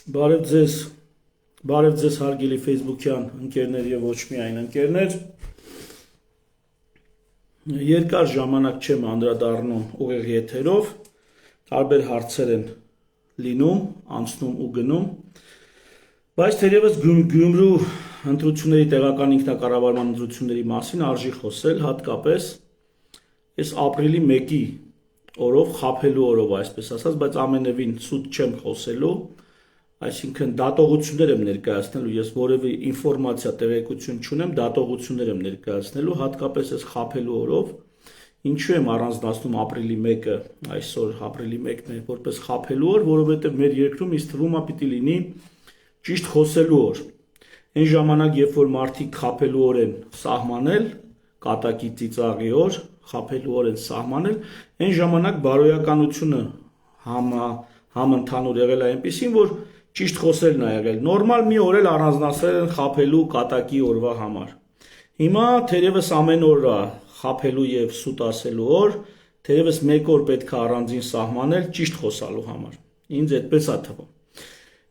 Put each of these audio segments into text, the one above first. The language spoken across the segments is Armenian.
Բարև ձեզ հարգելի Facebook-յան ընկերներ եւ ոչ միայն ընկերներ։ Երկար ժամանակ չեմ անդրադառնում ուղիղ եթերով, տարբեր հարցեր են լինում, անցնում ու գնում, բայց թերևս Գյումրու ընտրությունների տեղական ինքնակառավարման ընտրությունների մասին արժի խոսել, հատկապես այս ապրիլի 1-ի օրով, խաբելու օրով, այսպես ասած, բայց ամենևին սուտ չեմ խոսելու, այսինքն դատողություններ եմ ներկայացնելու, ես որևէ ինֆորմացիա տեղեկություն չունեմ, դատողություններ եմ ներկայացնելու, հատկապես այս խաբելու օրով, ինչու եմ առանձնացնում ապրիլի 1-ը, այսօր ապրիլի 1-ն է, որպես խաբելու օր, որովհետև մեր երկրում ինձ թվում է պիտի լինի ճիշտ խոսելու օր։ Այն ժամանակ, երբ որ մարդիկ խաբելու օր են սահմանել, կատակի ծիծաղի օր, խաբելու օր են սահմանել, այն ժամանակ բարոյականությունը համընդհանուր եղել է այնպիսին, որ ճիշտ խոսելն է եղել, նորմալ մի օր էլ առանձնացրել են խաբելու կատակի օրվա համար։ Հիմա թերևս ամեն օր խաբելու եւ սուտ ասելու օր, թերևս մեկ օր պետք է առանձին սահմանել ճիշտ խոսալու համար։ Ինձ այդպես է թվում։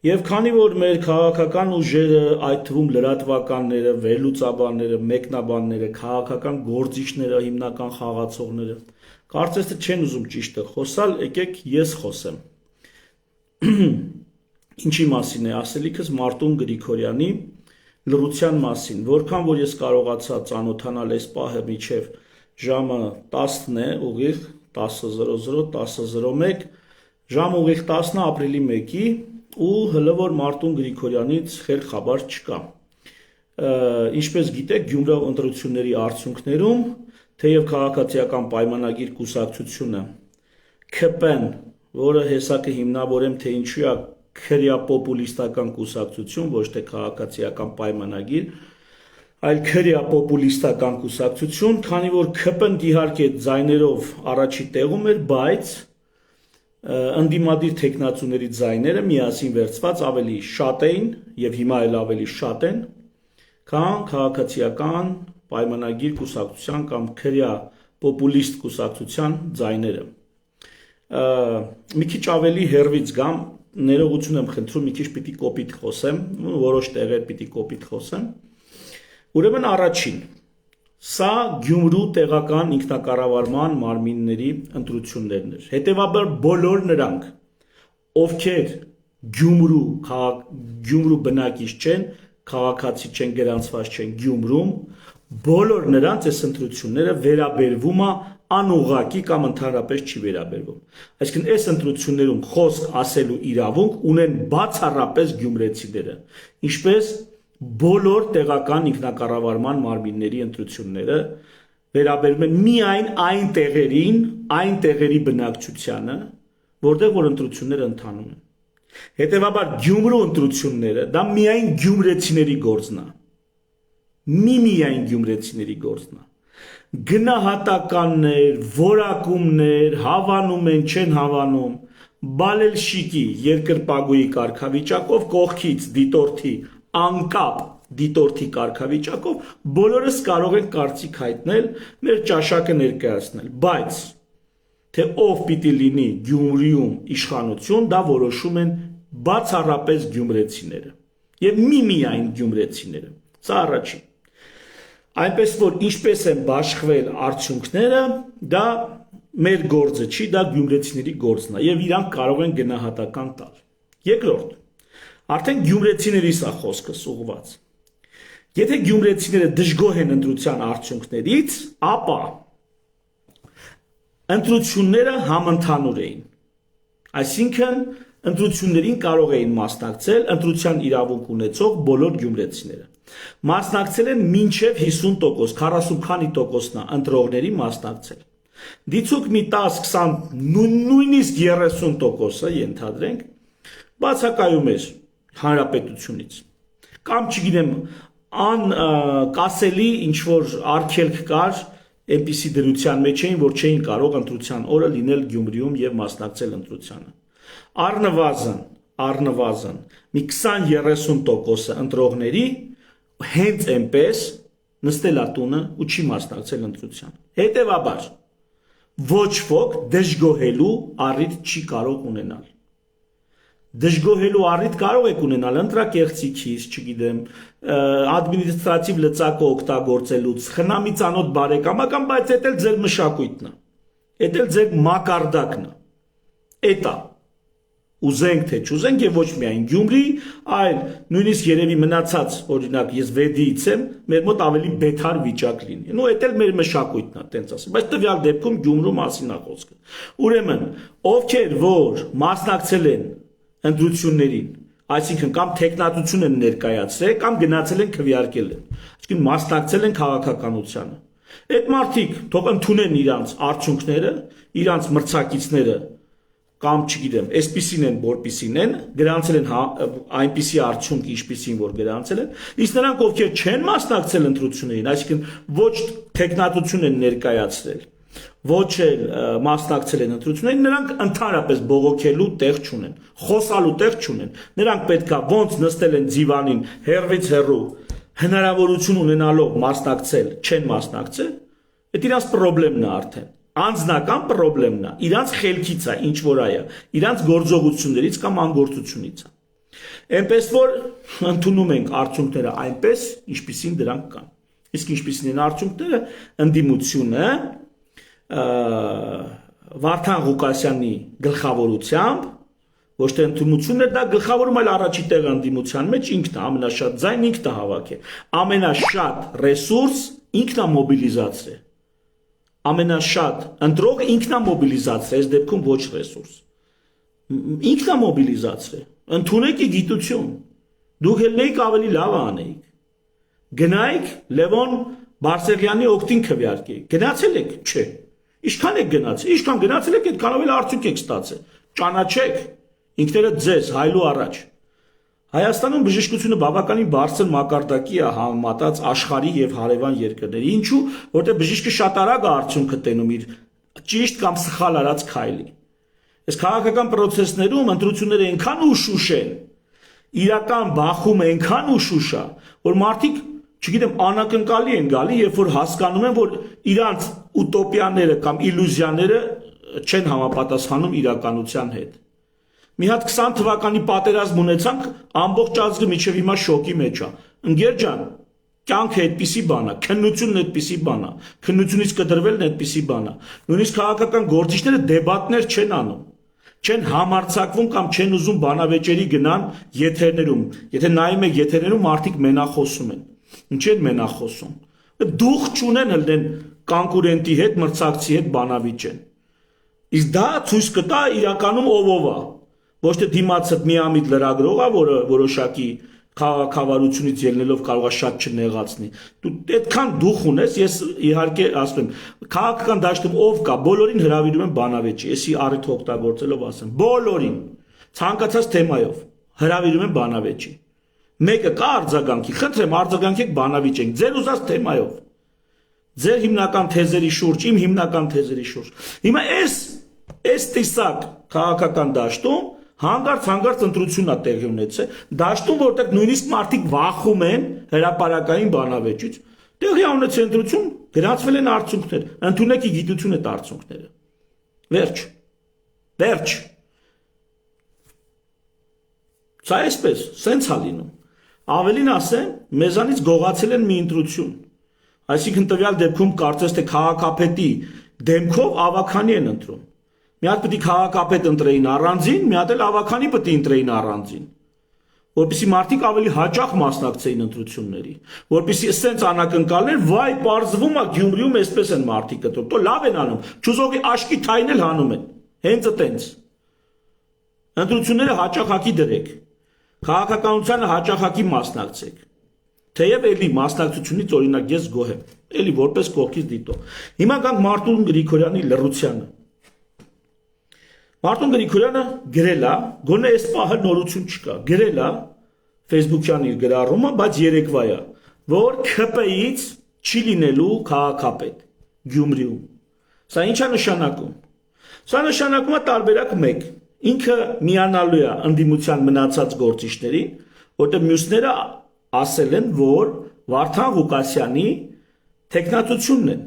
Եվ քանի որ մեր քաղաքական ուժերը, այդ թվում լրատվականները, վերլուծաբանները, մեկնաբանները, քաղաքական գործիչները, հիմնական խաղացողները, կարծես թե չեն ուզում ճիշտը խոսալ, եկեք ես խոսեմ։ Ինչի մասին է ասելիքս Մարտուն Գրիգորյանի լռության մասին, որքան որ ես կարողացա ծանոթանալ այս պահը մինչև ժամը 10-ն է, ուղիղ 10:00, 10:01, ժամը ուղիղ 10-ն է ապրիլի 1-ի ու հլը որ Մարտուն Գրիգորյանից խել խաբար չկա։ Ինչպես գիտեք, Գյումրու ընտրությունների արդյունքներում, թեև քաղաքացիական պայմանագիր կուսակցությունը ՔՊ-ն, որը հեսա կհիմնավորեմ, թե ինչու է քրյա պոպուլիստական կուսակցություն, ոչ թե քաղաքացիական պայմանագիր, այլ քրյա պոպուլիստական կուսակցություն, քանի որ ՔՊ-ն իհարկե ձայներով առաջի տեղում էր, բայց ընդդիմադիր թեկնածուների ձայները միասին վերցված ավելի շատ էին եւ հիմա էլ ավելի շատ են, քան քաղաքացիական պայմանագիր կուսակցության կամ քրյա պոպուլիստ կուսակցության ձայները։ Մի քիչ ավելի հեռվից գամ, ներողություն եմ խնդրում, մի քիչ պիտի կոպիտ խոսեմ, որոշ տեղեր պիտի կոպիտ խոսեմ։ Ուրեմն առաջին, սա Գյումրու տեղական ինքնակառավարման մարմինների ընտրություններն էր։ Հետևաբար բոլոր նրանք, ովքեր Գյումրու բնակիչ չեն, քաղաքացի չեն, գրանցված չեն Գյումրում, բոլոր նրանց այս ընտրությունները վերաբերվում է անուղղակի կամ ընդհանրապես չի վերաբերվում։ Այսինքն այս ընտրություններում խոսք ասելու իրավունք ունեն բացառապես գյումրեցիները, ինչպես բոլոր տեղական ինքնակառավարման մարմինների ընտրությունները վերաբերում են միայն այն տեղերին, այն տեղերի բնակչությանը, որտեղ որ ընտրությունները ընթանում են։ Հետևաբար Գյումրու ընտրությունները դա միայն գյումրեցիների գործն է։ Միայն գյումրեցիների գործն է։ Գնահատականներ, որակումներ, հավանում են, չեն հավանում, բալելշիկի երկրպագուի կարգավիճակով կողքից դիտորդի անկապ դիտորդի կարգավիճակով բոլորս կարող են կարծիք հայտնել, մեր ճաշակը ներկայացնել, բայց թե ով պիտի լինի Գյումրիում իշխանություն, դա որոշում են բացառապես գյումրեցիները եւ միայն գյումրեցիները։ Սա առաջին։ Այնպես որ ինչպես են բաշխվել արդյունքները, դա մեր գործը չի, դա գյումրեցիների գործն է եւ իրանք կարող են գնահատական տալ։ Երկրորդ, արդեն գյումրեցիների սա խոսքս ուղված։ Եթե գյումրեցիները դժգոհ են ընտրության արդյունքներից, ապա ընտրությունները համընդհանուր էին։ Այսինքն ընտրություններին կարող էին մասնակցել ընտրության իրավունք ունեցող բոլոր գյումրեցիները։ Մասնակցել են մինչև 50%, 40 քանի տոկոսն է ընտրողների մասնակցել։ Դիցուք մի 10-20, նույնիսկ 30%-ը ենթադրենք, բացակայում էր հանրապետությունից։ Կամ չգիտեմ, անկասելի ինչ-որ արգելք կար, այնպիսի դրության մեջ էին, որ չէին կարող ընտրության օրը լինել Գյումրիում եւ մասնակցել ընտրությանը։ Առնվազն մի 20-30%-ը ընտրողների հենց այնպես նստել է տունը ու չի մասնակցել ընտրության։ Հետևաբար ոչ ոք դժգոհելու առիթ չի կարող ունենալ։ դժգոհելու առիթ կարող եք ունենալ ընտրակեղծիքից, չգիտեմ, ադմինիստրատիվ լծակը օգտագործելուց, խնամի ծանոթ բարեկամական, բայց դա էլ ձեր մշակույթն է, դա էլ ձեր մակարդակն է, էտա ուզենք թե չուզենք եւ ոչ միայն Գյումրի, այլ նույնիսկ երևի մնացած, օրինակ ես վեդիից եմ, մեր մոտ ավելի բեթար վիճակ լինի։ Նու դա էլ մեր մշակույթն է, տենց ասեմ, բայց տվյալ դեպքում Գյումրու մասին է խոսքը։ Ուրեմն, ովքեր որ մասնակցել են ընտրություններին, այսինքն կամ տեխնատություն են ներկայացրել, կամ գնացել են քվեարկել են, այսինքն մասնակցել են քաղաքականությանը։ Այդ մարդիկ թող ընդունեն իրանց արդյունքները, իրանց մրցակիցները կամ չգիտեմ, այսպիսին են, որպիսին են, գրանցել են այնպիսի արդյունք, ինչպիսին որ գրանցել են, իսկ նրանք ովքեր չեն մասնակցել ընտրություններին, այսինքն ոչ տեխնատություն են ներկայացրել, ոչ էլ մասնակցել են ընտրություններին, նրանք ընդհանրապես բողոքելու տեղ չունեն, խոսալու տեղ չունեն, նրանք պետքա ոնց նստել են դիվանին հեռվից հեռու, հնարավորություն ունենալով մասնակցել, չեն մասնակցել, դա իրանց խնդիրն է արդեն։ Անձնական խնդիրն է, իրանց խելքից է, ինչ որ այա, իրանց գործողություններից կամ անգործությունից է։ Այնպես որ ընդունում ենք արդյունքները այնպես, ինչպիսին դրանք կան։ Իսկ ինչպիսին են արդյունքները, ընդդիմությունը Վարդան Ղուկասյանի գլխավորությամբ, ոչ թե ընդդիմությունն է դա գլխավորում, այլ առաջի տեղը ընդդիմության մեջ ինքն է, ամենաշատ ձայն ինքն է հավաքել, ամենաշատ ռեսուրս ինքն է մոբիլիզացրել։ Ամենաշատ ընտրողը ինքն է մոբիլիզացրել, այս դեպքում ոչ ռեսուրս։ Ինքն է մոբիլիզացրել։ Ընդունեք գիտություն։ Դուք ելնեիք ավելի լավ անեիք։ Գնայիք Լևոն Բարսեղյանի օգտին քվեարկեիք։ Գնացել եք, չէ։ Ինչքան եք գնացել, ինչքան գնացել եք, այդքանով էլ արդյունք եք ստացել։ Ճանաչեք ինքներդ ձեզ հայլու առաջ։ Հայաստանում բժշկությունը բավականին բարձր մակարդակի է համեմատած աշխարհի եւ հարևան երկրների։ Ինչու՞, որտեղ բժիշկը շատ արագ է արդյունքը տենում իր ճիշտ կամ սխալ արած քայլի։ Այս քաղաքական process-ներում ընտրությունները այնքան ուշուշ են, իրական բախումը այնքան ուշուշ է, որ մարդիկ, չգիտեմ, անակնկալի են գալի, երբ որ հասկանում են, որ իրանց ուտոպիաները կամ իլյուզիաները չեն համապատասխանում իրականության հետ։ Մի հատ 20 թվականի պատերազմ ունեցանք, ամբողջ ազգը միջև հիմա շոկի մեջ է։ Ընկեր ջան, կյանքը այդպիսի բան է, քննությունն այդպիսի բան է, քննությունից կդրվելն այդպիսի բան է։ Նույնիսկ քաղաքական գործիչները դեբատներ չեն անում, չեն համարձակվում կամ չեն ուզում բանավեճերի գնան եթերներում։ Եթե նայում եք եթերներում, մարդիկ մենախոսում են։ Ինչ են մենախոսում։ Դուխ չունեն հլնեն կոնկուրենտի հետ, մրցակցի հետ բանավիճեն։ Իսկ դա ցույց կտա իրականում ով է։ Ոչ թե դիմացը միամիտ լրագրողը, որը որոշակի քաղաքավարությունից ելնելով կարող է շատ չնեղացնի։ Դու այդքան դուխ ունես, ես իհարկե ասում եմ, քաղաքական դաշտում ով կա, բոլորին հրավիրում են բանավեճի, էսի առիթ օգտագործելով ասեմ, բոլորին, ցանկացած թեմայով հրավիրում են բանավեճի։ Մեկը կա արձագանքի, խնդրեմ արձագանքեք բանավիճենք, ձեր ուզած թեմայով։ Ձեր հիմնական թեզերի շուրջ, իմ հիմնական թեզերի շուրջ։ Հիմա այս տեսակ քաղաքական դաշտում հանգարց ընտրությունն է տեղի ունեցել, դաշտում որտեղ նույնիսկ մարդիկ վախում են հրապարակային բանավեճից, տեղի ունեցել ընտրություն, գրանցվել են արդյունքներ, ընդունեք գիտություն այդ արդյունքները։ Վերջ։ Սա այսպես, սենց է լինում։ Ավելին ասեմ, մեզանից գողացել են մի ընտրություն։ Այսինքն տվյալ դեպքում կարծես թե քաղաքապետի դեմքով ավականի են ընտրում։ Մի հատ պետք է քաղաքապետ ընտրեին առանձին, մի հատ էլ ավականի պետք է ընտրեին առանձին, որպեսզի մարդիկ ավելի հաճախ մասնակցեին ընտրությունների, որպեսզի ասենց անակնկալներ, վայ, պարզվում է Գյումրիում այսպես են մարդիկ ընտրում, то լավ են անում, չուզողի աշկի թայն էլ հանում են, հենց այտենց։ Ընտրությունները հաճախակի դրեք, քաղաքականությանը հաճախակի մասնակցեք։ Թեև էլի մասնակցությունից օրինակ ես գոհ եմ, էլի որպես կողքից դիտող։ Հիմա գանք Մարտուն Գրիգորյանի լռությանը։ Մարտուն Գրիգորյանը գրել է, գոնե այս պահը նորություն չկա, գրել է Facebook-յան իր գրառումը, բայց երեկվա է, որ ՔՊ-ից չի լինելու քաղաքապետ Գյումրիում։ Սա ինչ է նշանակում։ Սա նշանակում է տարբերակ 1. Ինքը միանալու է ընդդիմության մնացած գործիչներին, որտեղ մյուսները ասել են, որ Վարդան Ղուկասյանի տեխնատությունն են,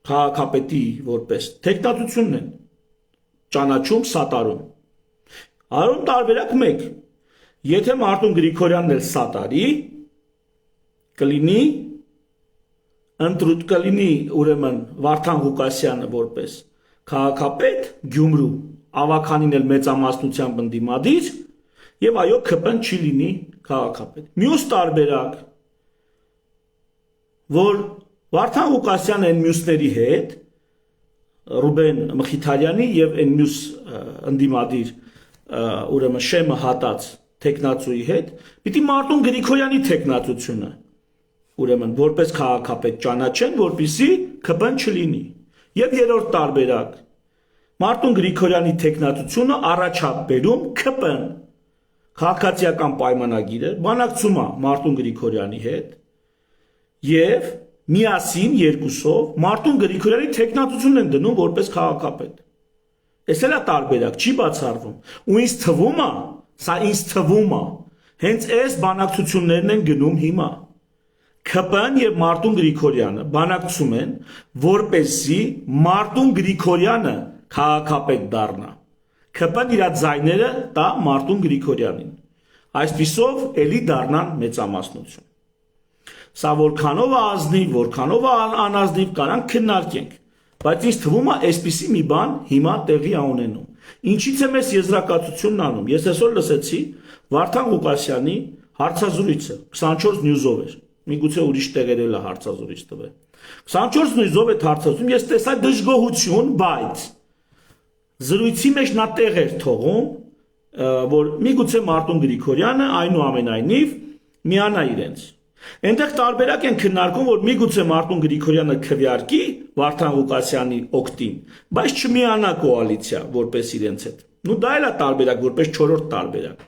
քաղաքապետի որպես տեխնատությունն են, ճանաչում, սատարում։ Արում տարբերակ 1. Եթե Մարտուն Գրիգորյանն էլ սատարի, կլինի կլինի ուրեմն Վարդան Ղուկասյանը որպես քաղաքապետ Գյումրու, Ավագանին էլ մեծամասնությամբ ընդդիմադիր, եւ այո ԿՊ-ն չի լինի քաղաքապետ։ Մյուս տարբերակ, որ Վարդան Ղուկասյանը այն մյուսների հետ, Ռուբեն Մխիթարյանի եւ այն մյուս ընդդիմադիր ուրեմն շեմը հատած տեխնացուի հետ, պիտի Մարտուն Գրիգորյանի տեխնացությունը ուրեմն որպես քաղաքապետ ճանաչեն, որպեսզի ԿՊ-ն չլինի։ Եվ երրորդ տարբերակ, Մարտուն Գրիգորյանի տեխնացությունը առաջապերում ԿՊ-ն քաղաքացիական պայմանագիրը բանակցում է Մարտուն Գրիգորյանի հետ եւ միասին երկուսով Մարտուն Գրիգորյանի տեխնացությունն են դնում որպես քաղաքապետ։ Էս էլ է տարբերակ, չի բացառվում։ Ու ինձ թվում է, սա ինձ թվում է, հենց այս բանակցություններն են գնում հիմա։ ԿՊ-ն եւ Մարտուն Գրիգորյանը բանակցում են, որպեսզի Մարտուն Գրիգորյանը քաղաքապետ դառնա։ ԿՊ-ն իր ձայները տա Մարտուն Գրիգորյանին։ Այսպիսով էլի դառնան մեծամասնություն։ Սա որքանով է ազնիվ, որքանով է անազնիվ կարանք քննարկենք, բայց ինձ թվում է այսպիսի մի բան հիմա տեղի է ունենում։ Ինչից է մեզ եզրակացությունն անում։ Ես այսօր լսեցի Վարդան Ղուկասյանի հարցազրույցը 24 News-ով էր։ Միգուցե ուրիշ տեղեր էլ է հարցազրույց տվել։ 24 News-ով է հարցազրույցում, ես տեսա դժգոհություն, բայց զրույցի մեջ նա տեղ էր թողում, որ միգուցե Մարտուն Գրիգորյանը այնուամենայնիվ միանա իրենց։ Այնտեղ տարբերակ են քննարկում, որ միգուցե Մարտուն Գրիգորյանը քվեարկի Վարդան Ղուկասյանի օգտին, բայց չմիանա կոալիցիա որպես իրենց հետ։ Նու դա էլ է տարբերակ, որպես 4-րդ տարբերակ։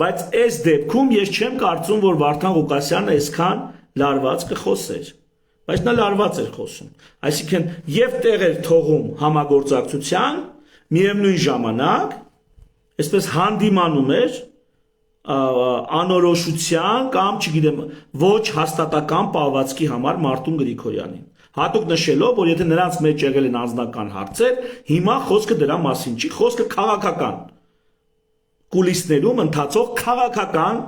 Բայց այս դեպքում ես չեմ կարծում, որ Վարդան Ղուկասյանը այսքան լարված կխոսեր։ Բայց նա լարված էր խոսում։ Այսինքն եւ տեղ էր թողում համագործակցության, միևնույն ժամանակ այսպես հանդիմանում էր անորոշության կամ չգիտեմ ոչ հաստատական պահվածքի համար Մարտուն Գրիգորյանին։ Հատուկ նշելով, որ եթե նրանց մեջ եղել են անձնական հարցեր, հիմա խոսքը դրա մասին չի, խոսքը քաղաքական կուլիսներում ընթացող քաղաքական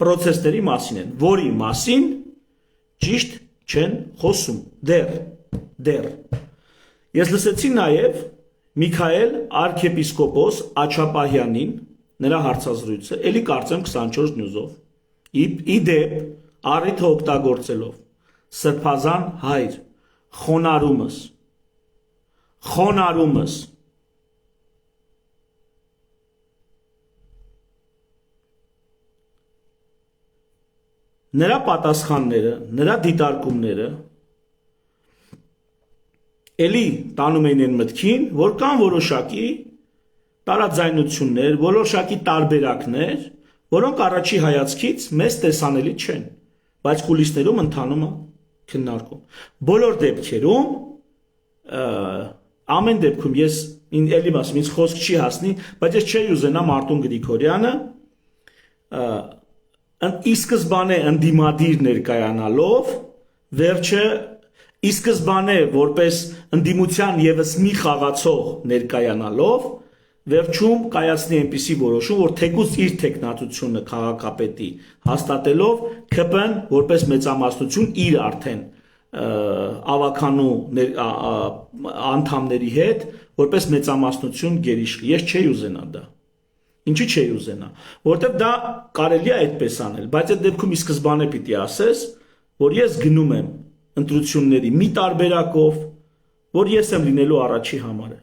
process-ների մասին են, որի մասին ճիշտ չեն խոսում դեռ։ Ես լսեցի նաև Միքայել arczepiskopos Աչապահյանին, նրա հարցազրույցը, էլի կարծեմ 24 News-ով։ Իդեպ առիթը օգտագործելով սրբազան հայր խոնարհումս նրա պատասխանները, նրա դիտարկումները էլի տանում էին այն մտքին, որ կան որոշակի տարաձայնություններ, որոշակի տարբերակներ, որոնք առաջի հայացքից մեզ տեսանելի չեն, բայց կուլիսներում ընթանում է քննարկում։ Բոլոր դեպքերում ամեն դեպքում ես էլի ասում, ինձ խոսք չի հասնի, բայց ես չէի ուզենա Մարտուն Գրիգորյանը ի սկզբանե ընդդիմադիր ներկայանալով, վերջը ի սկզբանե որպես ընդդիմության եւս մի խաղացող ներկայանալով, վերջում կայացնի այնպիսի որոշում, որ թեկուզ իր տեխնատությունը քաղաքապետի հաստատելով ԿՊ-ն որպես մեծամասնություն իր արդեն ավականու անդամների հետ որպես մեծամասնություն գերիշխի։ Ես չէի ուզենա դա։ Ինչի չէի ուզենա, որովհետև դա կարելի է այդպես անել, բայց այդ դեպքում ի սկզբանե պիտի ասես, որ ես գնում եմ ընտրությունների մի տարբերակով, որ ես եմ լինելու առաջի համարը։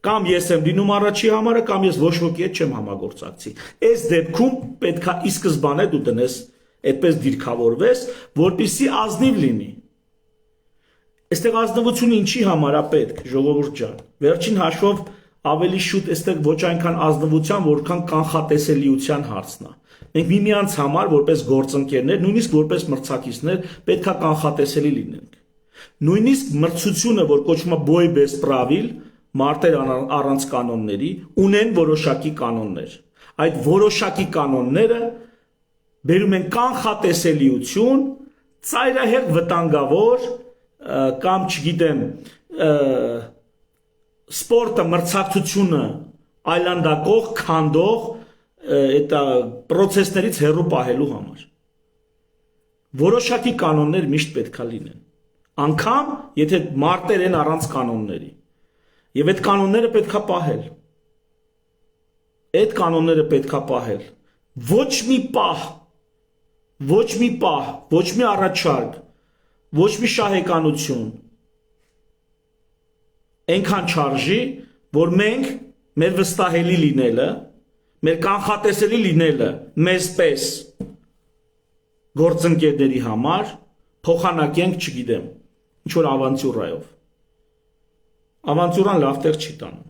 Կամ ես եմ լինում առաջի համարը, կամ ես ոչ ոքի հետ չեմ համագործակցի։ Այս դեպքում պետք է ի սկզբանե դու տնես, այդպես դիրքավորվես, որպեսզի ազնիվ լինի։ Այստեղ ազնվությունը ինչի համար է պետք, ժողովուրդ ջան։ Վերջին հաշվով ավելի շուտ այստեղ ոչ այնքան ազնվության, որքան կանխատեսելիության հարցն է։ Մենք միմյանց համար որպես գործընկերներ, նույնիսկ որպես մրցակիցներ, պետք է կանխատեսելի լինենք։ Նույնիսկ մրցությունը, որ կոչվում է boy best pravil, մարտեր առանց կանոնների, ունեն որոշակի կանոններ։ Այդ որոշակի կանոնները բերում են կանխատեսելիություն, ծայրահեղ վտանգավոր կամ չգիտեմ սպորտը մրցակցությունը այլանդակող, քանդող այդ process-ներից հեռու պահելու համար։ Որոշակի կանոններ միշտ պետքա լինեն։ Անկամ եթե մարտեր են առանց կանոնների։ Եվ այդ կանոնները պետքա պահել։ Այդ կանոնները պետքա պահել։ Ոչ մի պահ, ոչ մի պահ, ոչ մի առաջարկ, ոչ մի շահեկանություն այնքան չարժի, որ մենք մեր վստահելի լինելը, մեր կանխատեսելի լինելը մեզ պես գործընկերների համար փոխանակենք, չգիտեմ, ինչ-որ ավանտյուրայով։ Ավանտյուրան լավ տեղ չի տանում։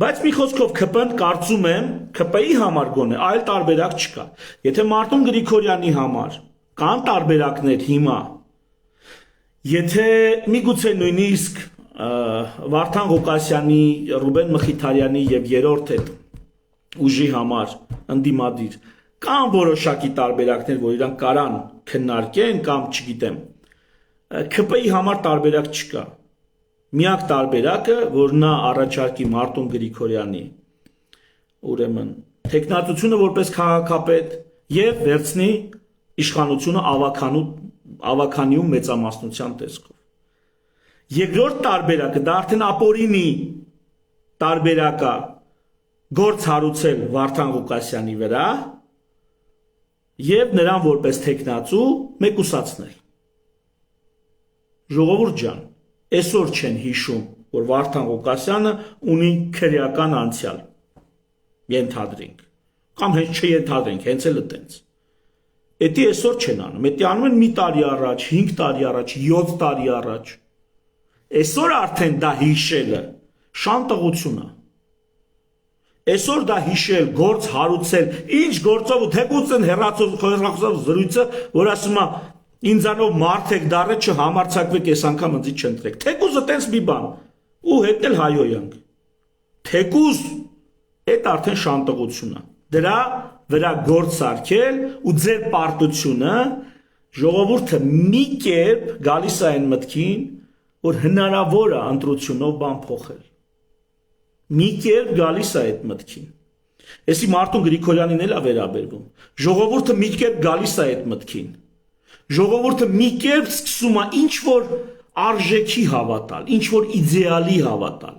Բայց մի խոսքով ԿՊ-ն կարծում եմ, ԿՊ-ի համար գոնե այլ տարբերակ չկա։ Եթե Մարտուն Գրիգորյանի համար կան տարբերակներ հիմա, եթե միգուցե նույնիսկ Վարդան Ղուկասյանի, Ռուբեն Մխիթարյանի եւ երրորդ այդ ուժի համար ընդդիմադիր կան որոշակի տարբերակներ, որ իրանք կարան քննարկեն կամ չգիտեմ, ԿՊ-ի համար տարբերակ չկա։ Միակ տարբերակը, որ նա առաջարկի Մարտուն Գրիգորյանի, ուրեմն տեխնատությունը որպես քաղաքապետ եւ վերցնի իշխանությունը ավականիում մեծամասնության տեսքով։ Երկրորդ տարբերակը դա արդեն ապօրինի տարբերակը գործ հարուցել Վարդան Ղուկասյանի վրա եւ նրան որպես տեխնացու մեկուսացնել։ Ժողովուրդ ջան, այսօր չեն հիշում, որ Վարդան Ղուկասյանը ունի քրեական անցյալ։ Ենթադրենք, կամ հենց չենթադրենք, հենց էլ այտենց։ Էդի այսօր չեն անում, էդի անում են մի տարի առաջ, 5 տարի առաջ, 7 տարի առաջ։ Այսօր արդեն դա հիշելը շան տղություն է։ Այսօր դա հիշել, գործ հարուցել, ինչ գործով ու թեկուզ են հեռախոսով զրույցը, որ ասում է ինձանով մարդ եք դառը չհամարցակվեք, այս անգամ ինձ չընտրեք։ Թեկուզը տենց մի բան, ու հետն էլ հայոյանք։ Թեկուզ այդ արդեն շան տղություն է։ Դրա վրա գործ սարքել ու ձեր պարտությունը ժողովուրդը մի կերպ գալիս է այն մտքին, որ հնարավոր է ընտրությունով բան փոխել։ Մի կերպ գալիս է այդ մտքին։ Էսի Մարտուն Գրիգորյանին էլ է վերաբերվում։ Ժողովուրդը մի կերպ գալիս է այդ մտքին։ Ժողովուրդը մի կերպ սկսում է ինչ որ արժեքի հավատալ, ինչ որ իդեալի հավատալ։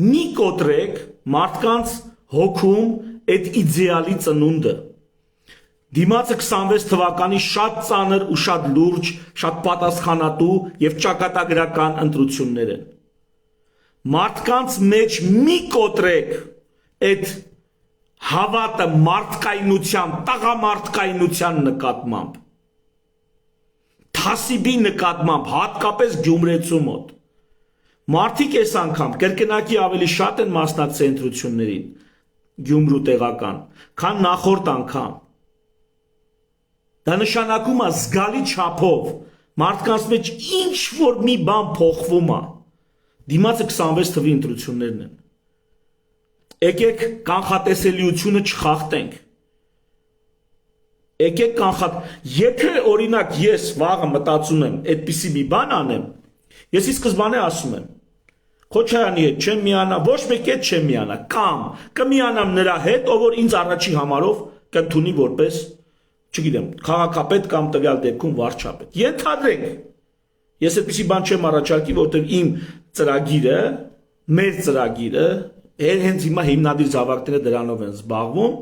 Մի կոտրեք մարդկանց հոգում այդ իդեալի ծնունդը։ Դիմացը 26 թվականի շատ ծանր ու շատ լուրջ, շատ պատասխանատու եւ ճակատագրական ընտրություններ են։ Մարդկանց մեջ մի կոտրեք այդ հավատը մարդկայնության, տղամարդկայնության նկատմամբ, թասիբի նկատմամբ, հատկապես գյումրեցու մոտ։ Մարդիկ այս անգամ կրկնակի ավելի շատ են մասնակցել ընտրություններին, Գյումրու տեղական, քան նախորդ անգամ։ Դա նշանակում է զգալի չափով մարդկանց մեջ ինչ որ մի բան փոխվում է։ Դիմացը 26 թվի ընտրություններն են։ Եկեք կանխատեսելիությունը չխախտենք։ Եկեք եթե օրինակ ես վաղը մտածում եմ այդպիսի մի բան անեմ, ես ի սկզբանե ասում եմ Քոչարյանի հետ չեմ միանա, ոչ մեկի հետ չեմ միանա, կամ կմիանամ նրա հետ, ով որ ինձ առաջի համարով կընդունի որպես, չգիտեմ, քաղաքապետ կամ տվյալ դեպքում վարչապետ։ Ենթադրենք, ես այդպիսի բան չեմ առաջարկի, որտեղ իմ ծրագիրը, մեր ծրագիրը, հենց հիմա հիմնադիր զավակները դրանով են զբաղվում,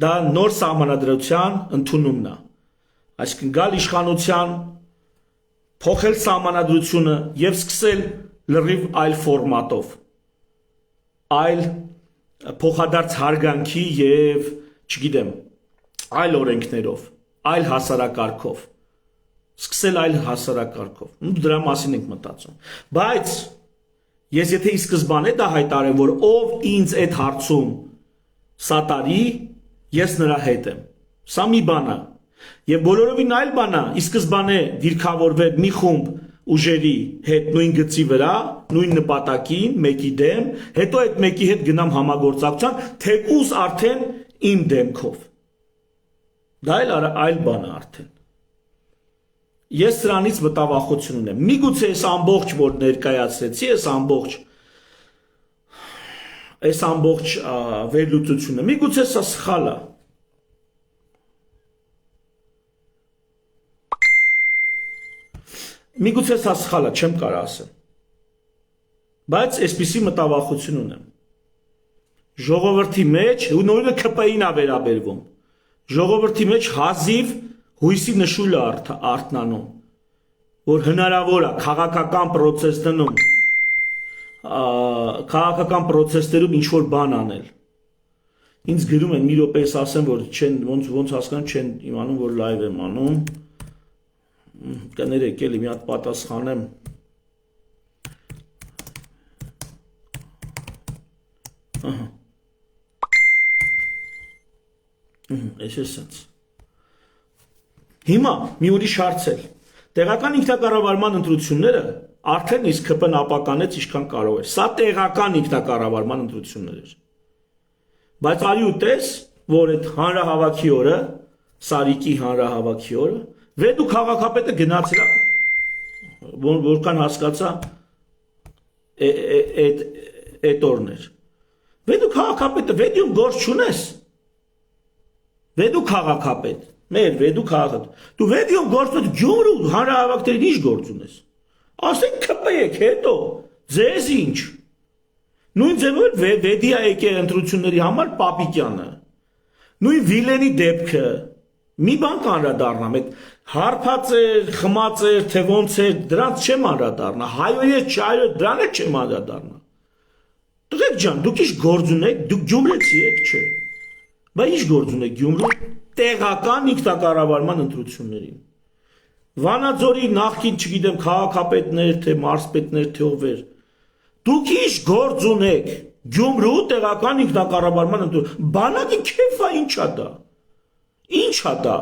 դա նոր սահմանադրության ընդունումն է։ Այսինքն գալ իշխանության, փոխել սահմանադրությունը եւ սկսել լրիվ այլ ֆորմատով, այլ փոխադարձ հարգանքի եւ, չգիտեմ, այլ օրենքներով, այլ հասարակարգով, սկսել այլ հասարակարգով։ Դրա մասին ենք մտածում։ Բայց ես եթե ի սկզբանե դա հայտարարեմ, որ ով ինձ այդ հարցում սատարի, ես նրա հետ եմ։ Սա մի բան է։ Եվ բոլորովին այլ բան է, ի սկզբանե դիրքավորվել մի խումբ ուժերի հետ նույն գծի վրա, նույն նպատակին, մեկի դեմ, հետո այդ մեկի հետ գնամ համագործակցության, թեկուզ արդեն իմ դեմքով։ Դա այլ բան է արդեն։ Ես սրանից մտավախություն ունեմ։ Միգուցե այս ամբողջ, որ ներկայացրեցի, այս ամբողջ այս ամբողջ վերլուծությունը։ Միգուցե սա սխալ է։ Միգուցե սա սխալ է, չեմ կարող ասել։ Բայց այսպիսի մտավախություն ունեմ։ Ժողովրդի մեջ, ու նույնը ԿՊ-ին է վերաբերվում։ Ժողովրդի մեջ հազիվ հույսի նշույլ է արթնանում, որ հնարավոր է քաղաքական պրոցեսներում քաղաքական պրոցեսներում ինչ որ բան անել։ Ինձ գրում են մի րոպես ասեմ, որ չեն ոնց հասկանում, չեն իմանում, որ լայվ եմ անում։ Կներեք, էլի մի հատ պատասխանեմ։ Ահա։ Այս է սենց։ Հիմա մի ուրիշ հարց է։ Տեղական ինքնակառավարման ընտրությունները արդեն իսկ ԿՊ-ն ապականեց ինչքան կարող էր։ Սա տեղական ինքնակառավարման ընտրություններ էր։ Բայց արի ու տես, որ այդ հանրահավաքի օրը, Սարիկի հանրահավաքի օրը, Վեդու քաղաքապետը գնացել է, որքան հասկացա, այդ օրն էր։ Վեդու քաղաքապետը, Վեդիում գործ չունես։ Վեդու քաղաքապետ, մեր Վեդու քաղաքապետ։ Դու Վեդիում գործ ունես, Գյումրու հանրահավաքներին ինչ գործ ունես։ Ասենք ԿՊ եք հետո, ձեզ ինչ։ Նույն ձևով Վեդի է եկել ընտրությունների համար Պապիկյանը։ Նույն Վիլենի դեպքը, մի բան անդրադառնամ, այդ հարբած էր, խմած էր, թե ոնց էր, դրանց չեմ անդրադառնա, հայոց, չայոց, դրան էլ չեմ անդրադառնա։ Տղեկ ջան, դուք ինչ գործ ունեք, դուք գյումրեցի եք, չէ։ Բայց ինչ գործ ունեք Գյումրու տեղական ինքնակառավարման ընտրություններին։ Վանաձորի նախկին, չգիտեմ, քաղաքապետներ, թե մարզպետներ, թե ովեր։ Դուք ինչ գործ ունեք Գյումրու տեղական ինքնակառավարման ընտրություն։ Բանակի քեֆա ինչա դա։ Ինչա դա։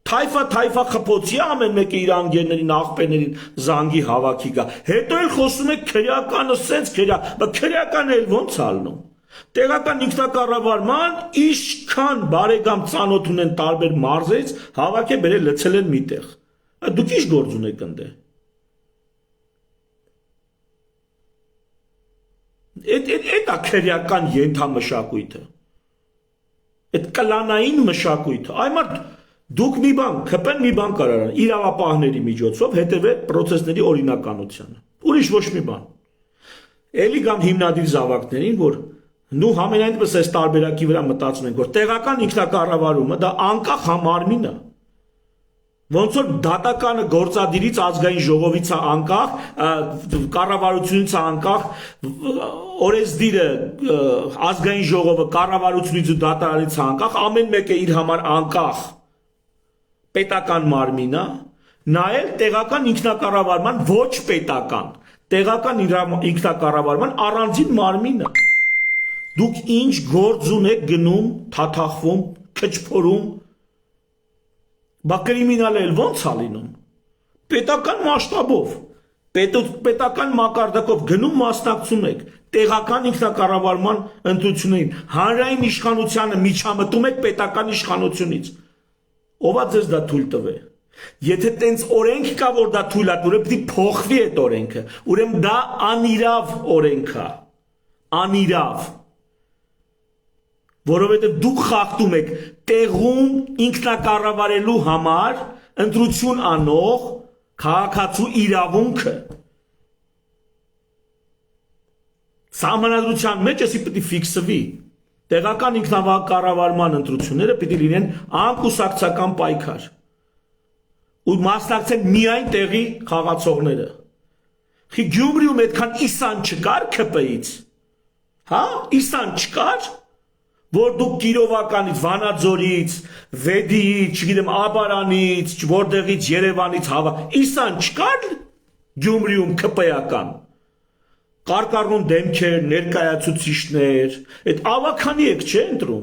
Թայֆա խփոցի ամեն մեկը իր անգերներին, աղբերներին զանգի հավաքի գա։ Հետո էլ խոսում եք քրեականը սենց բայց քրեականը էլ ոնց ալնում։ Տեղական ինքնակառավարման ինչքան բարեկամ ծանոթ ունեն տարբեր մարզերից հավաք է բերել լցել են միտեղ։ Դուք ինչ գործ ունեք ընդ։ Այդ է քրեական ենթամշակույթը։ Այդ կլանային մշակույթը։ Այ մարդ դուք մի բան, ԿՊ-ն մի բան կարող է իրավապահների միջոցով հետևել պրոցեսների օրինականությանը։ Ուրիշ ոչ մի բան։ Էլի կամ հիմնադիր զավակներին, որ նու համենայնպես այս տարբերակի վրա մտածում ենք, որ տեղական ինքնակառավարումը դա անկախ համարմին է։ Ոնց որ դատականը գործադիրից ազգային ժողովից է անկախ, կառավարությունից է անկախ, օրենսդիրը ազգային ժողովը կառավարությունից ու դատարանից է անկախ, ամեն մեկը իր համար անկախ պետական մարմին է, նա էլ տեղական ինքնակառավարման ոչ պետական, տեղական ինքնակառավարման առանձին մարմին է։ Դուք ինչ գործ ունեք գնում, թաթախվում, քչփորում, բա կրիմինալը էլ ոնց է լինում։ Պետական մասշտաբով, պետական մակարդակով գնում մասնակցում եք, տեղական ինքնակառավարման ընտրություններին, հանրային իշխանությանը միջամտում եք պետական իշխանությունից։ Ով է ձեզ դա թույլ տվե։ Եթե տենց օրենք կա, որ դա թույլ է, ուրեմն պիտի փոխվի այդ օրենքը, ուրեմն դա անիրավ օրենք է, անիրավ։ Որովհետև դուք խախտում եք տեղում ինքնակառավարելու համար ընտրություն անող քաղաքացու իրավունքը։ Սահմանադրության մեջ էսի պիտի ֆիքսվի։ Տեղական ինքնակառավարման ընտրությունները պիտի լինեն անկուսակցական պայքար։ Ու մասնակցեն միայն տեղի խաղացողները։ Խի Գյումրիում այդքան իսան չկար ԿՊ-ից։ Հա, իսան չկար, որ դուք Կիրովականից, Վանաձորից, Վեդիից, չգիտեմ, Աբարանից, որտեղից Երևանից իսան չկար Գյումրիում ԿՊ-ական։ Կարկառուն դեմքեր, ներկայացուցիչներ, այդ ավականի եք չէ ընտրում։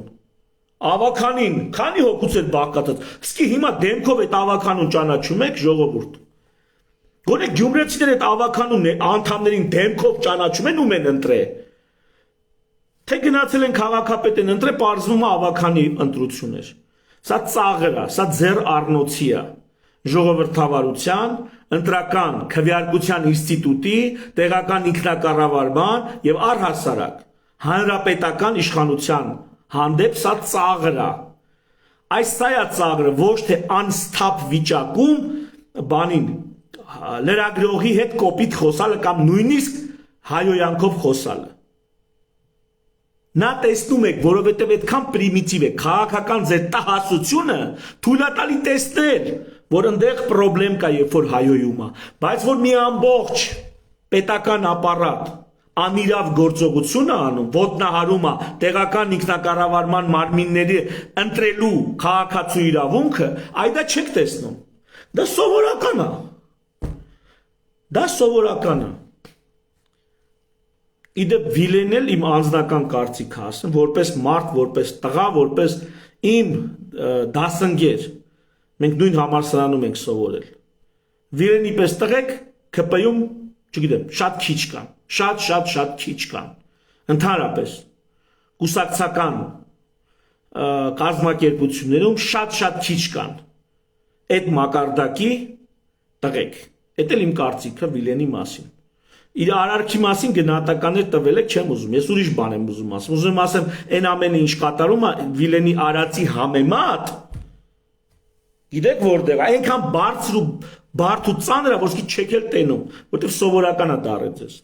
Ավականին, քանի հոգուց էր բաղկացած։ Սկի հիմա դեմքով այդ ավականուն ճանաչում եք ժողովուրդ։ Գոնե գյումրեցիները այդ ավականուն անդամներին դեմքով ճանաչում են ում են ընտրել։ Թե գնացել են քաղաքապետ են ընտրել, պարզվում է ավականի ընտրություն էր։ Սա ծաղր է, սա ձեռ առնոցի է։ Ժողովրդավարության, ընտրական քվեարկության ինստիտուտի, տեղական ինքնակառավարման եւ առհասարակ հանրապետական իշխանության հանդեպ սա ծաղր է։ Այս սա է ծաղրը, ոչ թե անսթափ վիճակում բանին լրագրողի հետ կոպիտ խոսալը կամ նույնիսկ հայոյանքով խոսալը։ Նա տեսնում եք, որովհետև այդքան պրիմիտիվ է, քաղաքական ձեր տահասությունը թույլատալի տեսնել, որ ընդեղ պրոբլեմ կա, երբ որ հայոյում է, բայց որ մի ամբողջ պետական ապարատ անիրավ գործողություն է անում, ոտնահարում է տեղական ինքնակառավարման մարմինների ընտրելու քաղաքացու իրավունքը, այդ չեք տեսնում։ Դա սովորական է։ Դա սովորական է։ Իդեպ Վիլենն էլ իմ անձնական կարծիքը ասեմ, որպես մարդ, որպես տղա, որպես իմ դասընկեր, մենք նույն համալսարանում ենք սովորել։ Վիլենի պես տղեկ ԿՊ-ում, չգիտեմ, շատ քիչ կան, շատ քիչ կան։ Ընդհանրապես կուսակցական կազմակերպություններում շատ քիչ կան այդ մակարդակի տղեկ։ Դա էլ իմ կարծիքը Վիլենի մասին։ Իր արարքի մասին գնահատականներ տվել եք, չեմ ուզում, ես ուրիշ բան եմ ուզում ասեմ։ Ուզում եմ ասեմ, այն ամենը ինչ կատարում է Վիլենի արածի համեմատ, գիտեք որտեղ, այնքան բարձր ու բարդ ու ծանր է, որ չեք էլ տենում, որտեղ սովորական է դառել ձեզ։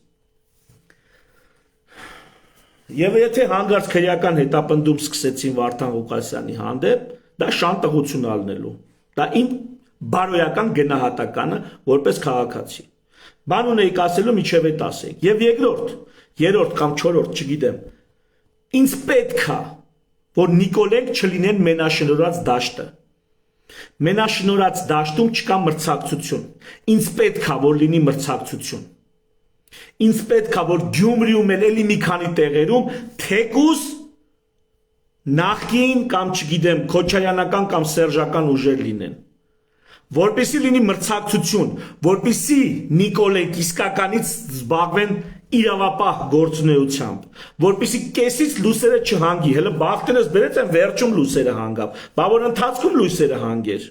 Եվ եթե հանգարց քրեական հետապնդում սկսեցին Վարդան Ղուկասյանի հանդեպ, դա շանտեղություն ալնելու։ Դա իմ բարոյական գնահատականը որպես քաղաքացի։ Բան ունեիք ասելու միջև էդ ասեիք։ Եվ երրորդ կամ չորրորդ, չգիտեմ, ինձ պետք է, որ Նիկոլենք չլինեն մենաշնորհած դաշտը։ Մենաշնորհած դաշտում չկա մրցակցություն։ Ինձ պետք է, որ լինի մրցակցություն։ Ինձ պետք է, որ Գյումրիում էլի մի քանի տեղերում թեկուզ նախկին կամ չգիտեմ, քոչարյանական կամ սերժական ուժեր լինեն։ Որպեսի լինի մրցակցություն, որպեսի Նիկոլենք իսկականից զբաղվեն իրավապահ գործունեությամբ, որպեսի կեսից լույսերը չհանգի, հələ բախտերս բերեց են վերջում լույսերը հանգավ, բա որ ընթացքում լույսերը հանգեր։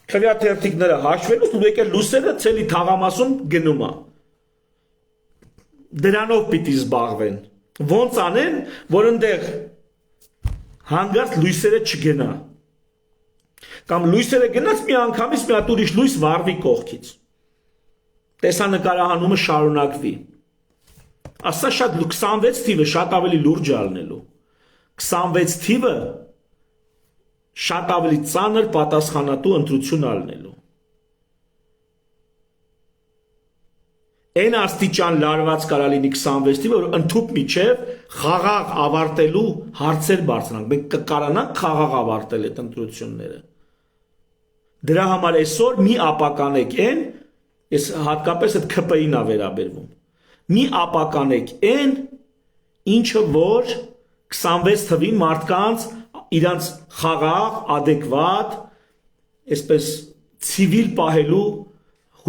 Քվեաթերթիկները հաշվելուց ու եկել լույսերը ցելի թաղամասում գնում է։ Դրանով պիտի զբաղվեն։ Ոնց անեն, որ այնտեղ հանգարց լույսերը չգնա։ Կամ լույսերը գնաց մի անգամից մի հատ ուրիշ լույս վառվի կողքից։ Տեսանկարահանումը շարունակվի։ Ասա շատ 26 թիվը շատ ավելի լուրջ է ալնելու։ 26 թիվը շատ ավելի ծանր պատասխանատու ընտրություն ալնելու։ Այն աստիճան լարված կարա լինի 26 թիվը, որ ընդհուպ միջև խաղաղ ավարտելու հարցեր բարձրանանք։ Մենք կկարանանք խաղաղ ավարտել այդ ընտրությունները։ Դրա համար այսօր մի ապականեք են, ես հատկապես այդ ԿՊ-ին է վերաբերվում։ Մի ապականեք են, ինչը որ 26 թվին մարդկանց իրանց խաղաղ, adekvat, այսպես ցիվիլ պահելու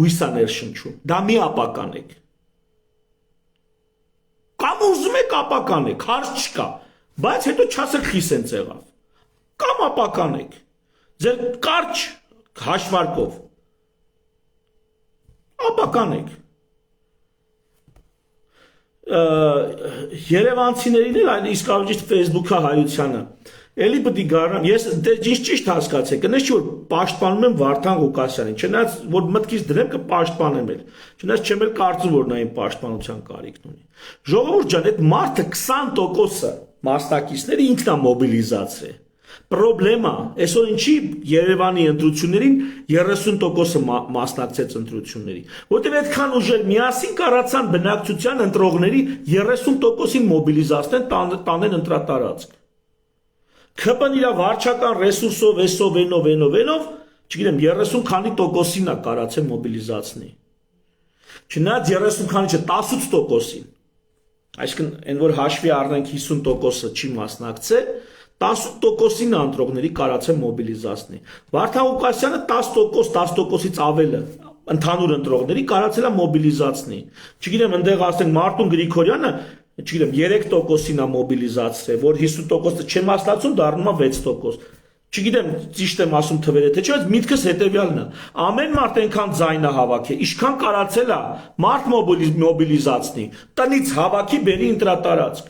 հույս է ներշնչում։ Դա մի ապականեք։ Կամ ուզում եք ապականեք, հարց չկա, բայց հետո չասեք խիսենց եղավ։ Կամ ապականեք։ Ձեր կարճ հաշվարկով ապականեք։ Երևանցիներին էլ այն իսկապես Facebook-ը հայությանը էլի պետք է գարան, ես ճիշտ հասկացեք, այնպես չի որ պաշտպանում եմ Վարդան Ղուկասյանին, չնայած որ մտքից դրեմ կպաշտպանեմ էլ, չնայած չեմ էլ կարծում որ նա իմ պաշտպանության կարիքն ունի։ Ժողովուրդ ջան, այդ մարդը 20%-ը մասնակիցները ինքն է մոբիլիզացրել։ Պրոբլեմա, այսօր ինչի Երևանի ընտրություններին 30%-ը մասնակցեց ընտրությունների, որտեղ այդքան ուժեր միասին կարացան բնակչության ընտրողների 30%-ին մոբիլիզացնեն, տանեն ընտրատարածք։ ԿՊ-ն իր վարչական ռեսուրսով, էնով, չգիտեմ, 30 քանի տոկոսին է կարացել մոբիլիզացնի։ Չնայած 30 քանի չէ, 18%-ին։ Այսինքն, այն որ հաշվի առնենք 50%-ը չի մասնակցել, 10%-ին ընտրողների կարացել մոբիլիզացնի։ Վարդան Ղուկասյանը 10%, 10%-ից ավելը ընդհանուր ընտրողների կարացել է մոբիլիզացնի։ Չգիտեմ, այնտեղ ասենք Մարտուն Գրիգորյանը, չգիտեմ, 3%-ին է մոբիլիզացրել, որ 50%-ը չեմ մասնակցում, դառնում է 6%։ Չգիտեմ ճիշտ եմ ասում թվերը թե չէ, բայց միտքս հետևյալն է։ Ամեն մարդ այնքան ձայնը հավաքի, ինչքան կարացել է մարդ մոբիլիզացնի, տնից հավաքի բերի ընտրատարածք։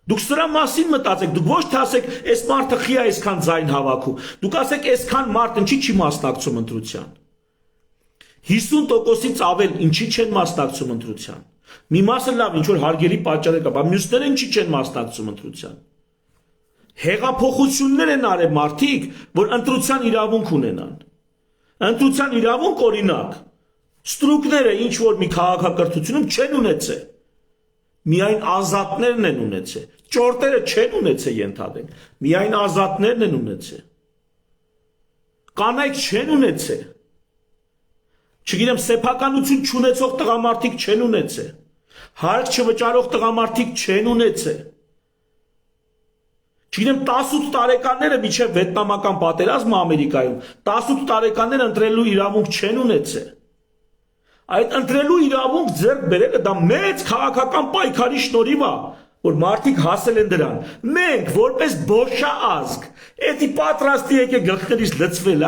Դուք սրա մասին մտածեք, դուք ոչ թե ասեք, այս մարդը խի է այսքան ձայն հավաքում, դուք ասեք, այսքան մարդ ինչի չի մասնակցում ընտրության։ 50%-ից ավել ինչի չեն մասնակցում ընտրության։ Մի մասը լավ, ինչ որ հարգելի պատճառ կա, բայց մյուսները ինչի չեն մասնակցում ընտրության։ Հեղափոխություններ են արել մարդիկ, որ ընտրության իրավունք ունենան։ Ընտրության իրավունք օրինակ, ստրուկները ինչ որ մի քաղաքակրթությունում չեն ունեցել։ Միայն ազատներն են ունեցել։ Ճորտերը չեն ունեցել ենթադրենք, միայն ազատներն են ունեցել։ Կանայք չեն ունեցել։ Չգիտեմ, սեփականություն չունեցող տղամարդիկ չեն ունեցել։ Հարկ չվճարող տղամարդիկ չեն ունեցել։ Չգիտեմ 18 տարեկանները միջև վիետնամական պատերազմը Ամերիկայում 18 տարեկանները ընտրելու իրավունք չեն ունեցել։ Այդ ընտրելու իրավունք ձեռք բերելը դա մեծ քաղաքական պայքարի շնորհիվ է, որ մարդիկ հասել են դրան։ Մենք որպես բոշա ազգ, էդի պատրաստի եկե գլխներից լցվել,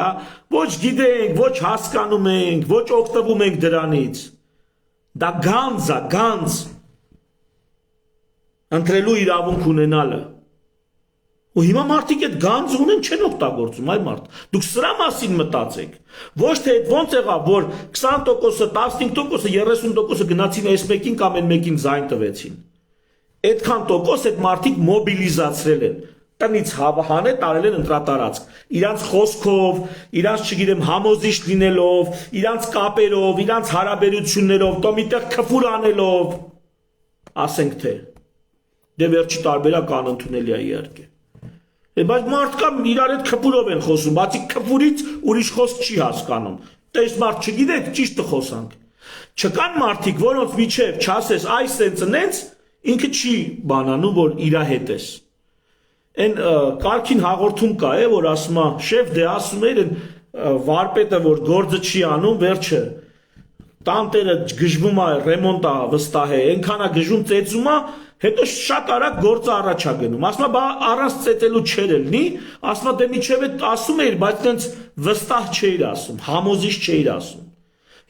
ոչ գիտենք, ոչ հասկանում ենք, ոչ օգտվում ենք դրանից։ Դա գանձ է, գանձ։ Ընտրելու իրավունք ունենալը։ Ու հիմա մարդիկ այդ գանձ ունեն չեն օգտագործում, այ մարդ։ Դուք սրա մասին մտածեք։ Ոչ թե այդ ոնց եղավ, որ 20%-ը, 15%-ը, 30%-ը գնացին այս մեկին կամ այն մեկին զայն տվեցին։ Այդքան տոկոս այդ մարդիկ մոբիլիզացրել են։ Տնից հանե տարել են ընտրատարածք։ Իրանց խոսքով, իրանց չգիտեմ համոզիչ լինելով, իրանց կապերով, իրանց հարաբերություններով, տո միտեղ քֆուր անելով, ասենք թե։ Դե վերջի տարբերակ անընդունելի է իհարկե։ Բայց մարդկան իրար հետ քփուրով են խոսում, բացի քփուրից ուրիշ խոսք չի հասկանում։ Տես մարդ չգիտեք, ճիշտը խոսանք։ Չկան մարդիկ, որոնց միջև չասես այս սենց նենց, ինքը չի բանանում, որ իրա հետ ես։ Այն կարգին հաղորդում կա, որ ասում է, շեֆ դե ասում էր վարպետը, որ գործը չի անում, վերջը տանտերը գժվում է, ռեմոնտ է վստահ է, այնքան է գժում ծեծում է, հետո շատ արագ գործը առաջ է գնում։ Ասում է, բա առանց ծեծելու չէր ելնի, ասում է, դե միջև այդ ասում էր, բայց տենց վստահ չէր ասում, համոզիչ չէր ասում։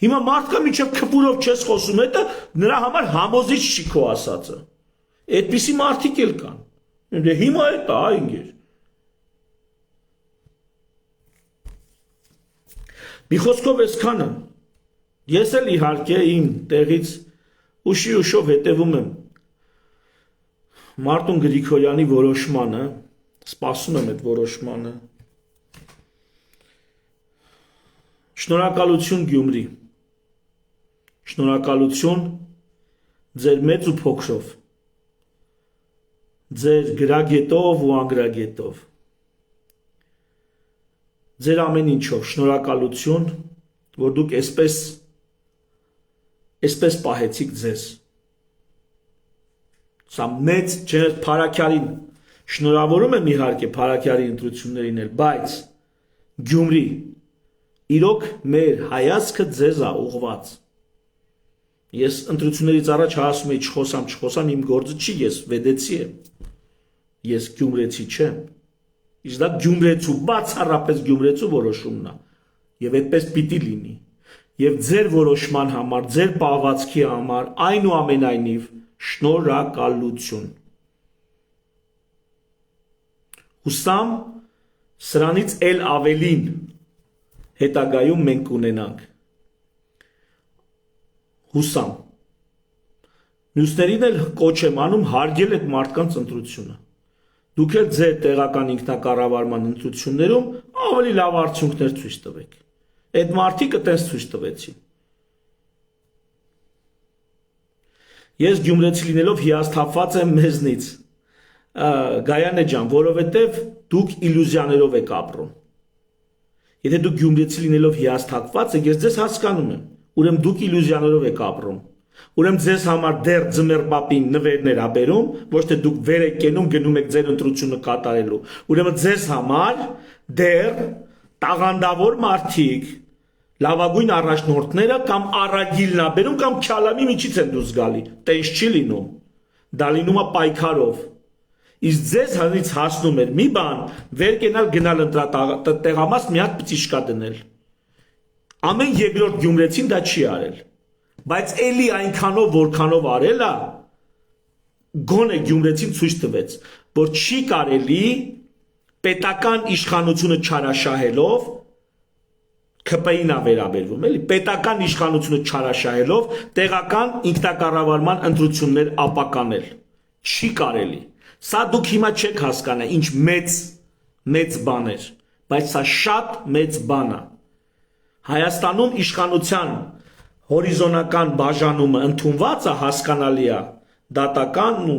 Հիմա մարդկա միջև քփուրով չես խոսում, հետո նրա համար համոզիչ չի քո ասածը։ Այդպիսի մարդիկ էլ կան։ Դե հիմա է դա, ինգեր։ Մի խոսքով այսքանը։ Ես էլ իհարկե իմ տեղից ուշի ուշով հետևում եմ Մարտուն Գրիգորյանի որոշմանը, սպասում եմ այդ որոշմանը։ Շնորհակալություն Գյումրի։ Շնորհակալություն ձեր մեծ ու փոքրով։ Ձեր գրագետով ու անգրագետով։ Ձեր ամեն ինչով շնորհակալություն, որ դուք այսպես պահեցիք ձեզ։ Սա մեծ չէ Փարաքյալին շնորհավորում եմ իհարկե Փարաքյալի ընտրություններին էլ, բայց Գյումրի իրոք մեր հայացքը ձեզ է ուղված։ Ես ընտրություններից առաջ ասում էի չխոսամ, իմ գործը չի, ես վեդեցի եմ։ Ես գյումրեցի չեմ։ Իսկ դա գյումրեցու, բացառապես գյումրեցու որոշումն է։ Եվ այդպես պիտի լինի։ Եվ ձեր որոշման համար, ձեր պահվածքի համար, այնուամենայնիվ շնորհակալություն։ Հուսամ սրանից էլ ավելին հետագայում մենք կունենանք։ Հուսամ։ Մյուսներին էլ կոչ եմ անում հարգել այդ մարդկանց ընտրությունը։ Դուք էլ ձեր տեղական ինքնակառավարման ընտրություններում ավելի լավ արդյունքներ ցույց տվեք։ Այդ մարդիկը տես ցույց տվեցին։ Ես գյումրեցի լինելով հիասթափված եմ մեզնից։ Գայանե ջան, որովհետև դուք իլյուզիաներով եք ապրում։ Եթե դուք գյումրեցի լինելով հիասթափված եք, ես ձեզ հասկանում եմ։ Ուրեմն դուք իլյուզիաներով եք ապրում։ Ուրեմն ձեզ համար դեռ ձմեռ պապին նվերներ ա բերում, ոչ թե դուք վեր եք կենում, գնում եք ձեր ընտրությունը կատարելու։ Ուրեմն ձեզ համար դեռ տաղանդավոր մարդիկ, լավագույն առաջնորդները կամ առագիլն ա բերում կամ քյալամի միջից են դուրս գալի։ Տես չի լինում։ Դա լինում է պայքարով։ Իսկ ձեզ հնից հասնում էր մի բան, վեր կենալ գնալ տեղամաս մի հատ պտիշկա դնել։ Ամեն երկրորդ գյումրեցին դա չի արել։ Բայց էլի այնքանով, որքանով արել է, գոնե գյումրեցին ցույց տվեց, որ չի կարելի պետական իշխանությունը չարաշահելով ԿՊ-ին է վերաբերվում, էլի պետական իշխանությունը չարաշահելով տեղական ինքնակառավարման ընտրություններ ապականել։ Չի կարելի։ Սա դուք հիմա չեք հասկանա, ինչ մեծ բան էր, բայց սա շատ մեծ բան է։ Հայաստանում իշխանության հորիզոնական բաժանումը ընդունված է, հասկանալի է, դատական,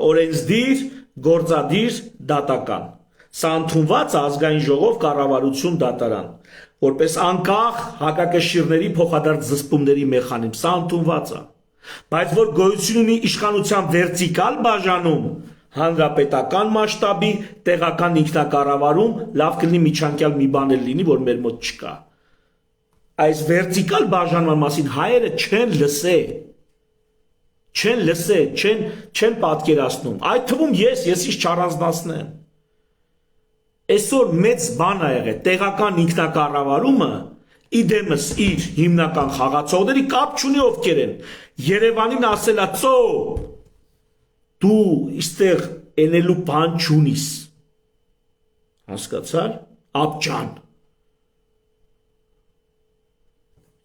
օրենսդիր, գործադիր, դատական։ Սա ընդունված է ազգային ժողով, կառավարություն, դատարան, որպես անկախ հակակշիռների փոխադարձ զսպումների մեխանիզմ, սա ընդունված է։ Բայց որ գոյություն ունի իշխանության վերտիկալ բաժանում, հանրապետական մասշտաբի, տեղական ինքնակառավարում, լավ կլինի միջանկյալ մի բան էլ լինի, որ մեր մոտ չկա։ Այս վերտիկալ բաժանման մասին հայերը չեն լսել, չեն պատկերացնում։ Այդ թվում ես ինչ չառանձնացնեմ։ Այսօր մեծ բան ա եղել տեղական ինքնակառավարումը իդեմս իր հիմնական խաղացողների կապ չունի ովքեր են։ Երևանին ասելա ծո դու իստեղ ենելու բան չունիս։ Հասկացար, ապջան։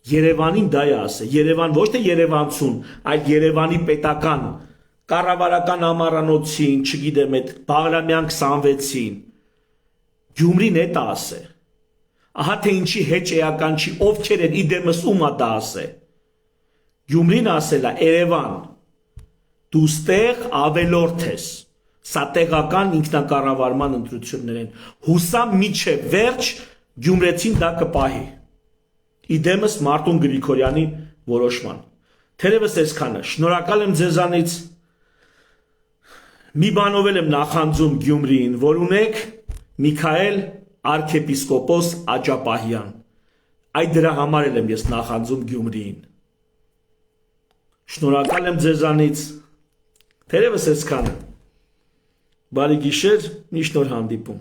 Երևանին դա է ասել, Երևան ոչ թե երևանցուն, այլ Երևանի պետական կառավարական ամառանոցին, չգիտեմ, այդ Բաղրամյան 26-ին Գյումրին է դա ասել։ Ահա թե ինչի հետ էական չի, ովքեր են իդեմս ումա դա ասել։ Գյումրին ասելա Երևան, դու ստեղ ավելորդ ես, սա տեղական ինքնակառավարման ընտրություններ են, հուսամ միջև վերջ գյումրեցին դա կպահի։ Իդեմս Մարտուն Գրիգորյանի որոշման։ Թերևս այսքանը, շնորհակալ եմ ձեզանից, մի բանով եմ նախանձում Գյումրիին, որ ունեք Միքայել arczepiskopos Աջապահյան, այդ դրա համար եմ ես նախանձում Գյումրիին։ Շնորհակալ եմ ձեզանից, թերևս այսքանը, բարի գիշեր, միշտ նոր հանդիպում։